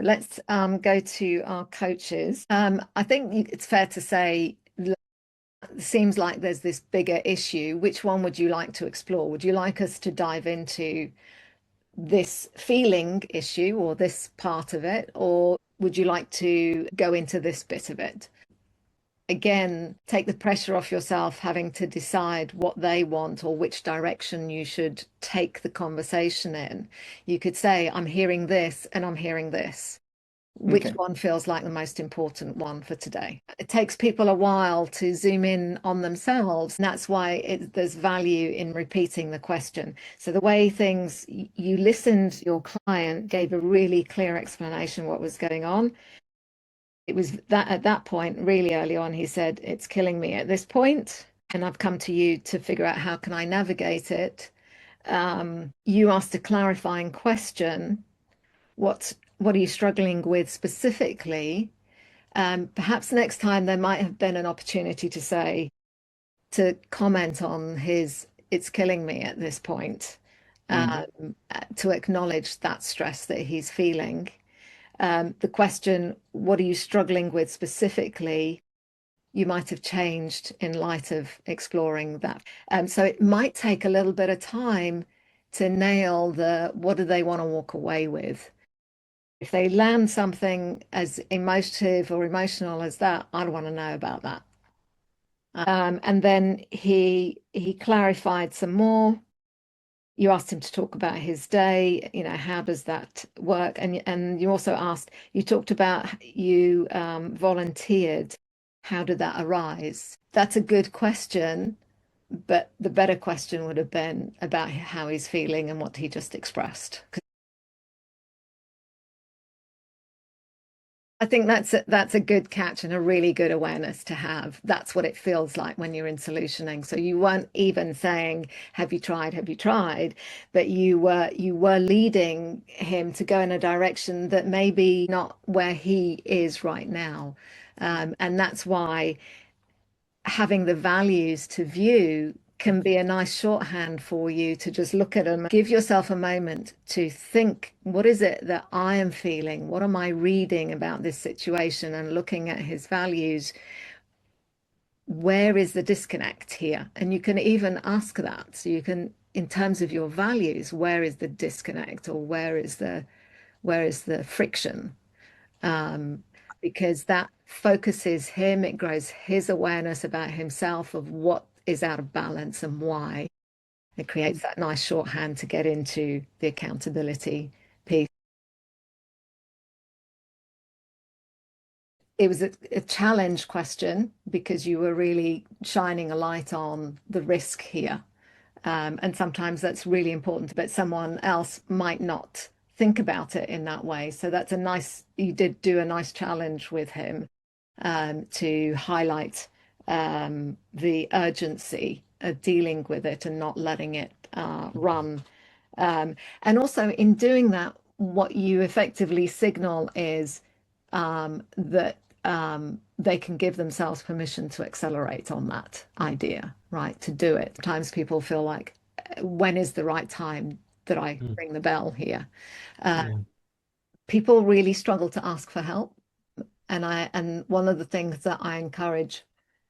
Let's go to our coaches. I think it's fair to say it seems like there's this bigger issue. Which one would you like to explore? Would you like us to dive into this feeling issue or this part of it, or would you like to go into this bit of it? Again, take the pressure off yourself having to decide what they want or which direction you should take the conversation in. You could say, I'm hearing this and I'm hearing this. Which Okay. one feels like the most important one for today? It takes people a while to zoom in on themselves. And that's why there's value in repeating the question. So the way things, you listened, your client gave a really clear explanation what was going on. It was that at that point, really early on, he said, it's killing me at this point, and I've come to you to figure out how can I navigate it. You asked a clarifying question. What are you struggling with specifically? Perhaps next time there might have been an opportunity to say, to comment on his, it's killing me at this point, Mm. to acknowledge that stress that he's feeling. The question, what are you struggling with specifically? You might have changed in light of exploring that. So it might take a little bit of time to nail the what do they want to walk away with. If they land something as emotive or emotional as that, I don't want to know about that. And then he clarified some more. You asked him to talk about his day, how does that work? And you also asked, you talked about you volunteered. How did that arise? That's a good question, but the better question would have been about how he's feeling and what he just expressed. I think that's a good catch and a really good awareness to have. That's what it feels like when you're in solutioning. So you weren't even saying, "Have you tried? Have you tried?" But you were leading him to go in a direction that maybe not where he is right now, and that's why having the values to view can be a nice shorthand for you to just look at them. Give yourself a moment to think, what is it that I am feeling? What am I reading about this situation? And looking at his values, where is the disconnect here? And you can even ask that. So you can, in terms of your values, where is the disconnect or where is the friction? um, because that focuses him, it grows his awareness about himself of what is out of balance and why. It creates that nice shorthand to get into the accountability piece. It was a challenge question because you were really shining a light on the risk here. And sometimes that's really important, but someone else might not think about it in that way. So you did do a nice challenge with him to highlight the urgency of dealing with it and not letting it run. And also, in doing that, what you effectively signal is that they can give themselves permission to accelerate on that idea, right? To do it. Sometimes people feel like, when is the right time that I Mm. ring the bell here? Uh, Yeah. People really struggle to ask for help. And one of the things that I encourage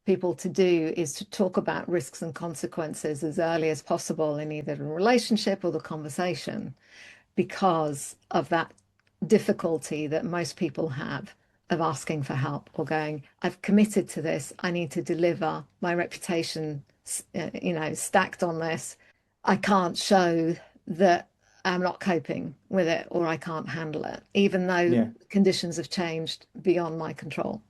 people to do is to talk about risks and consequences as early as possible in either the relationship or the conversation because of that difficulty that most people have of asking for help or going, I've committed to this, I need to deliver, my reputation, stacked on this. I can't show that I'm not coping with it or I can't handle it, even though Yeah. conditions have changed beyond my control.